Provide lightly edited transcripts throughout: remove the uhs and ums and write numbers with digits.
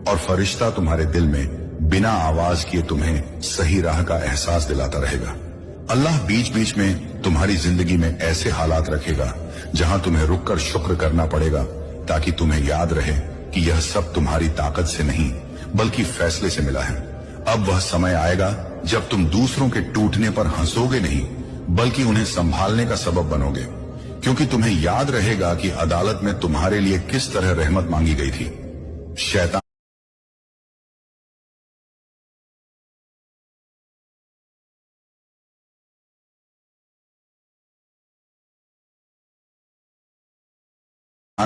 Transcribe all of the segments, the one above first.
اور فرشتہ تمہارے دل میں बिना आवाज किए तुम्हें सही राह का एहसास दिलाता रहेगा। अल्लाह बीच बीच में तुम्हारी जिंदगी में ऐसे हालात रखेगा जहां तुम्हें रुककर शुक्र करना पड़ेगा, ताकि तुम्हें याद रहे कि यह सब तुम्हारी ताकत से नहीं बल्कि फैसले से मिला है। अब वह समय आएगा जब तुम दूसरों के टूटने पर हंसोगे नहीं बल्कि उन्हें संभालने का सबब बनोगे, क्योंकि तुम्हें याद रहेगा कि अदालत में तुम्हारे लिए किस तरह रहमत मांगी गई थी। शैतान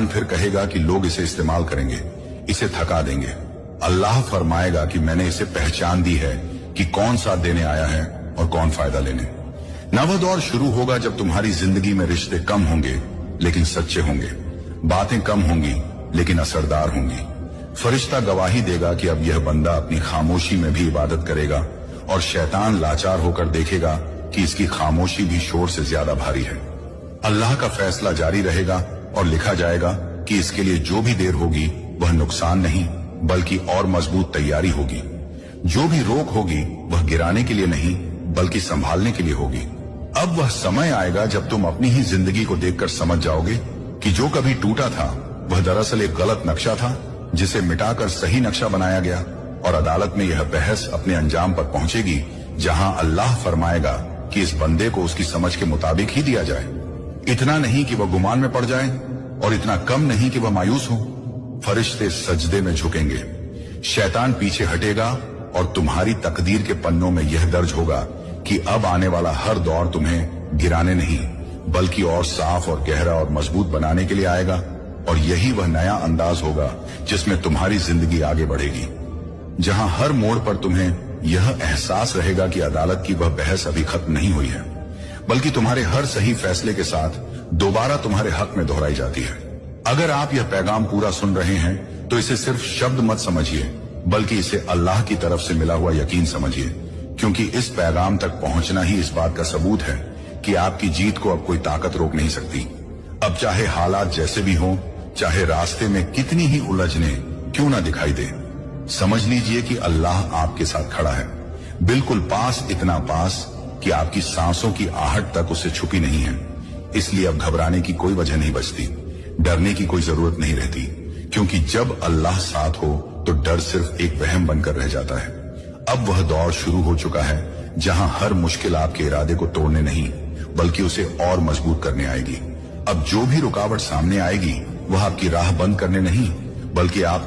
फिर कहेगा कि लोग इसे इस्तेमाल करेंगे, इसे थका देंगे। अल्लाह फरमाएगा कि मैंने इसे पहचान दी है कि कौन साथ देने आया है और कौन फायदा लेने। न वह दौर शुरू होगा जब तुम्हारी जिंदगी में रिश्ते कम होंगे लेकिन सच्चे होंगे, बातें कम होंगी लेकिन असरदार होंगी। फरिश्ता गवाही देगा कि अब यह बंदा अपनी खामोशी में भी इबादत करेगा, और शैतान लाचार होकर देखेगा कि इसकी खामोशी भी शोर से ज्यादा भारी है। अल्लाह का फैसला जारी रहेगा और लिखा जाएगा कि इसके लिए जो भी देर होगी वह नुकसान नहीं बल्कि और मजबूत तैयारी होगी। जो भी रोक होगी वह गिराने के लिए नहीं बल्कि संभालने के लिए होगी। अब वह समय आएगा जब तुम अपनी ही जिंदगी को देखकर समझ जाओगे कि जो कभी टूटा था वह दरअसल एक गलत नक्शा था जिसे मिटाकर सही नक्शा बनाया गया। और अदालत में यह बहस अपने अंजाम पर पहुंचेगी जहां अल्लाह फरमाएगा कि इस बंदे को उसकी समझ के मुताबिक ही दिया जाए। इतना नहीं कि वह गुमान में पड़ जाए और इतना कम नहीं कि वह मायूस हो। फरिश्ते सजदे में झुकेंगे, शैतान पीछे हटेगा और तुम्हारी तकदीर के पन्नों में यह दर्ज होगा कि अब आने वाला हर दौर तुम्हें गिराने नहीं बल्कि और साफ और गहरा और मजबूत बनाने के लिए आएगा। और यही वह नया अंदाज होगा जिसमें तुम्हारी जिंदगी आगे बढ़ेगी, जहां हर मोड़ पर तुम्हें यह एहसास रहेगा कि अदालत की वह बहस अभी खत्म नहीं हुई है, बल्कि तुम्हारे हर सही फैसले के साथ दोबारा तुम्हारे हक में दोहराई जाती है। अगर आप यह पैगाम पूरा सुन रहे हैं तो इसे सिर्फ शब्द मत समझिए बल्कि इसे अल्लाह की तरफ से मिला हुआ यकीन समझिए, क्योंकि इस पैगाम तक पहुंचना ही इस बात का सबूत है कि आपकी जीत को अब कोई ताकत रोक नहीं सकती। अब चाहे हालात जैसे भी हों, चाहे रास्ते में कितनी ही उलझने क्यों ना दिखाई दे, समझ लीजिए कि अल्लाह आपके साथ खड़ा है, बिल्कुल पास, इतना पास कि आपकी सांसों की आहट तक उससे छुपी नहीं है। इसलिए अब घबराने की कोई वजह नहीं बचती, डरने की कोई जरूरत नहीं रहती, क्योंकि जब अल्लाह साथ हो तो डर सिर्फ एक वहम बनकर रह जाता है। अब वह दौर शुरू हो चुका है जहां हर मुश्किल आपके इरादे को तोड़ने नहीं बल्कि उसे और मजबूत करने आएगी। अब जो भी रुकावट सामने आएगी वह आपकी राह बंद करने नहीं बल्कि आप